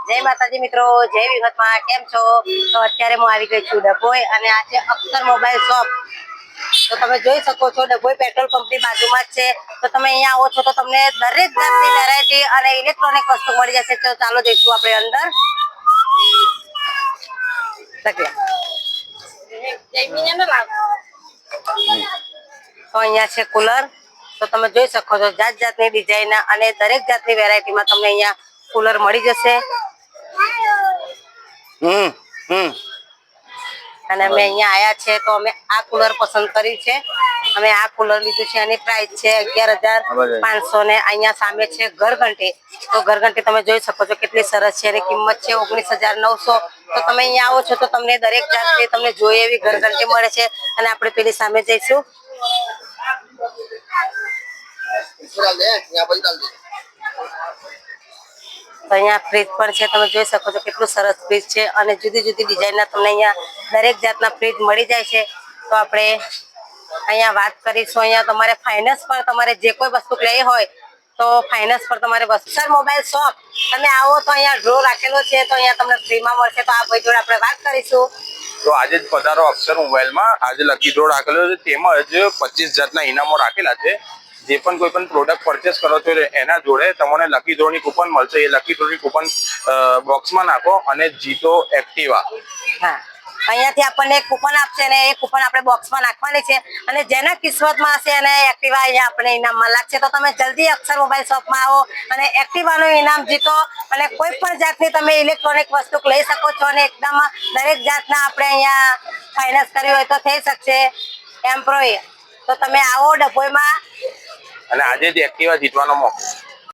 જય માતાજી મિત્રો, જય વિગતમાં કેમ છો? તો અત્યારે હું આવી ગઈ છું ડભોઈ અને આ છે અક્ષર મોબાઈલ શોપ. તો તમે જોઈ શકો છો ડભોઈ પેટ્રોલ પંપની બાજુમાં જ છે. તો તમે અહીંયા આવો છો તો તમને દરેક જાતની વેરાયટી અને ઇલેક્ટ્રોનિક વસ્તુ મળી જશે. તો ચાલો જઈશું આપણે અંદર. તો અહીંયા છે કુલર. તો તમે જોઈ શકો છો જાત જાતની ડિઝાઇન અને દરેક જાતની વેરાયટીમાં તમને અહીંયા કુલર મળી જશે. અને અમે અહીંયા આયા છે તો અમે આ કુલર પસંદ કરી છે. અમે આ કુલર લીધું છે. એની પ્રાઇસ છે 11,500 ને અહીંયા સામે છે ઘરઘંટી. તો ઘરઘંટી તમે જોઈ શકો છો કેટલી સરસ છે. એની કિંમત છે 19,900. તો તમે અહીંયા આવો છો તો તમને દરેક જાતની તમને જોઈએ એવી ઘરઘંટી મળે છે. અને આપણે પેલી સામે જઈશું. તો અહીંયા ફ્રીજ પણ છે. તમે જોઈ શકો છો કેટલું સરસ ફ્રીજ છે અને જુદી જુદી ડિઝાઇનના તમને અહીંયા દરેક જાતના ફ્રીજ મળી જાય છે. તો આપણે અહીંયા વાત કરીશું. અહીંયા તમારે ફાઇનાન્સ પર તમારે જે કોઈ વસ્તુ લેવી હોય તો ફાઇનાન્સ પર તમારે અક્ષર મોબાઈલ શોપ તમે આવો તો અહીંયા ડ્રો રાખેલો છે. તો અહીંયા તમને ફ્રીમાં મળશે. તો આ ભાઈ જોડે આપણે વાત કરીશું. તો આજે જ પધારો અક્ષર મોબાઈલમાં. આજે લકી ડ્રો રાખેલો છે. તેમાં જ 25 જાતના ઇનામો રાખેલા છે. જે પણ કોઈ પણ પ્રોડક્ટ પરચેસ કરો છો એના જોડે તમને લકી ડ્રોની કૂપન મળશે. એ લકી ડ્રોની કૂપન બોક્સમાં નાખો અને જીતો એક્ટિવા. હા, અહીંયાથી આપણને એક કૂપન આપશે અને એ કૂપન આપણે બોક્સમાં નાખવાની છે. અને જેના કિસ્મતમાં હશે અને એક્ટિવા અહીંયા આપણે ઇનામમાં લાગશે. તો તમે જલ્દી અક્ષર મોબાઈલ શોપમાં આવો અને એક્ટિવાનું ઇનામ જીતો. અને કોઈ પણ જાતની તમે ઇલેક્ટ્રોનિક વસ્તુ લઈ શકો છો. અને એકદમ દરેક જાતના આપણે અહીંયા ફાઇનાન્સ કરી હોય તો થઈ શકશે એમ્પ્લોય. તો તમે આવો ડભોઈમાં અને આજે જ એક્ટિવા જીતવાનો મોકો.